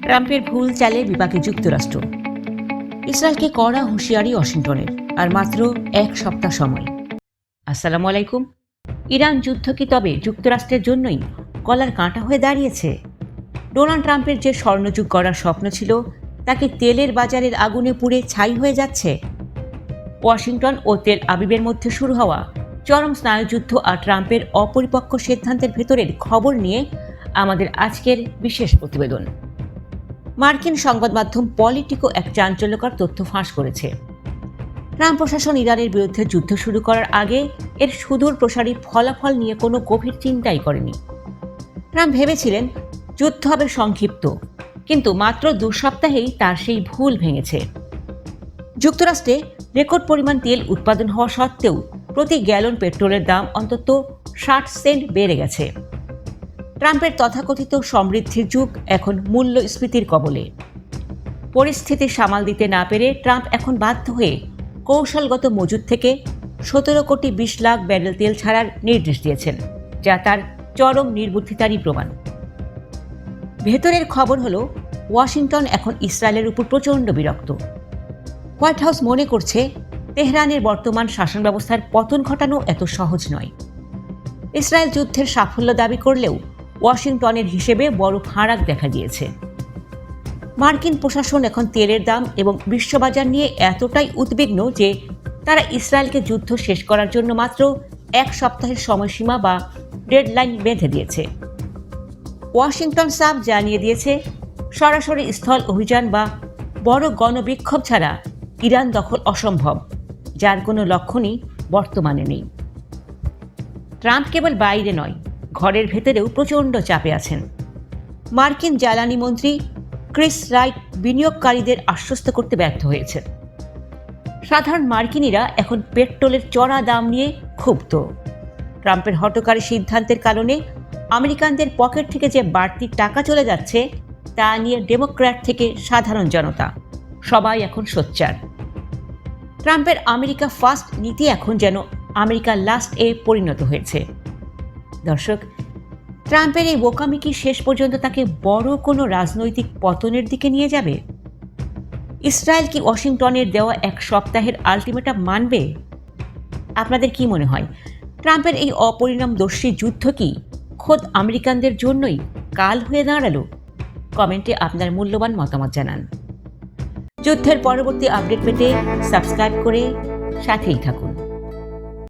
ট্রাম্পের ভুল চালে বিপাকে যুক্তরাষ্ট্র। ইসরায়েলকে কড়া হুঁশিয়ারি ওয়াশিংটনের, আর মাত্র এক সপ্তাহ সময়। আসসালামু আলাইকুম। ইরান যুদ্ধ কি তবে যুক্তরাষ্ট্রের জন্যই গলার কাঁটা হয়ে দাঁড়িয়েছে? ডোনাল্ড ট্রাম্পের যে স্বর্ণযুগ করার স্বপ্ন ছিল, তাকে তেলের বাজারের আগুনে পুড়ে ছাই হয়ে যাচ্ছে। ওয়াশিংটন ও তেল আবিবের মধ্যে শুরু হওয়া চরম স্নায়ুযুদ্ধ আর ট্রাম্পের অপরিপক্ক সিদ্ধান্তের ভেতরের খবর নিয়ে আমাদের আজকের বিশেষ প্রতিবেদন। মার্কিন সংবাদ মাধ্যম পলিটিকো এক চাঞ্চল্যকর তথ্য ফাঁস করেছে। ট্রাম্প প্রশাসন ইরানের বিরুদ্ধে যুদ্ধ শুরু করার আগে এর সুদূর প্রসারী ফলাফল নিয়ে কোনো গভীর চিন্তাই করেনি। ট্রাম্প ভেবেছিলেন যুদ্ধ হবে সংক্ষিপ্ত, কিন্তু মাত্র 2 সপ্তাহেই তার সেই ভুল ভেঙেছে। যুক্তরাষ্ট্রে রেকর্ড পরিমাণ তেল উৎপাদন হওয়া সত্ত্বেও প্রতি গ্যালন পেট্রোলের দাম অন্তত 60 সেন্ট বেড়ে গেছে। ট্রাম্পের তথাকথিত সমৃদ্ধির যুগ এখন মূল্যস্ফীতির কবলে। পরিস্থিতি সামাল দিতে না পেরে ট্রাম্প এখন বাধ্য হয়ে কৌশলগত মজুদ থেকে 17 কোটি 20 লাখ ব্যারেল তেল ছাড়ার নির্দেশ দিয়েছেন, যা তার চরম নির্বুদ্ধিতারই প্রমাণ। ভেতরের খবর হলো, ওয়াশিংটন এখন ইসরায়েলের উপর প্রচণ্ড বিরক্ত। হোয়াইট হাউস মনে করছে তেহরানের বর্তমান শাসন ব্যবস্থার পতন ঘটানো এত সহজ নয়। ইসরায়েল যুদ্ধের সাফল্য দাবি করলেও ওয়াশিংটনের হিসেবে বড় ফারাক দেখা গিয়েছে। মার্কিন প্রশাসন এখন তেলের দাম এবং বিশ্ববাজার নিয়ে এতটাই উদ্বিগ্ন যে তারা ইসরায়েলকে যুদ্ধ শেষ করার জন্য মাত্র 1 সপ্তাহের সময়সীমা বা ডেডলাইন বেঁধে দিয়েছে। ওয়াশিংটন সাফ জানিয়ে দিয়েছে, সরাসরি স্থল অভিযান বা বড় গণবিক্ষোভ ছাড়া ইরান দখল অসম্ভব, যার কোনো লক্ষণই বর্তমানে নেই। ট্রাম্প কেবল বাইরে নয়, ঘরের ভেতরেও প্রচণ্ড চাপে আছেন। মার্কিন জ্বালানি মন্ত্রী ক্রিস রাইট বিনিয়োগকারীদের আশ্বস্ত করতে ব্যর্থ হয়েছেন। সাধারণ মার্কিনীরা এখন পেট্রোলের চড়া দাম নিয়ে ক্ষুব্ধ। ট্রাম্পের হঠকারী সিদ্ধান্তের কারণে আমেরিকানদের পকেট থেকে যে বাড়তি টাকা চলে যাচ্ছে, তা নিয়ে ডেমোক্র্যাট থেকে সাধারণ জনতা সবাই এখন সোচ্চার। ট্রাম্পের আমেরিকা ফার্স্ট নীতি এখন যেন আমেরিকা লাস্ট এ পরিণত হয়েছে। দর্শক, ট্রাম্পের এই বোকামি কি শেষ পর্যন্ত তাকে বড় কোনো রাজনৈতিক পতনের দিকে নিয়ে যাবে? ইসরায়েল কি ওয়াশিংটনের দেওয়া 1 সপ্তাহের আলটিমেটাম মানবে? আপনাদের কি মনে হয়, ট্রাম্পের এই অপরিণামদর্শী যুদ্ধ কি খোদ আমেরিকানদের জন্যই কাল হয়ে দাঁড়ালো? কমেন্টে আপনার মূল্যবান মতামত জানান। যুদ্ধের পরবর্তী আপডেট পেতে সাবস্ক্রাইব করে সাথেই থাকুন।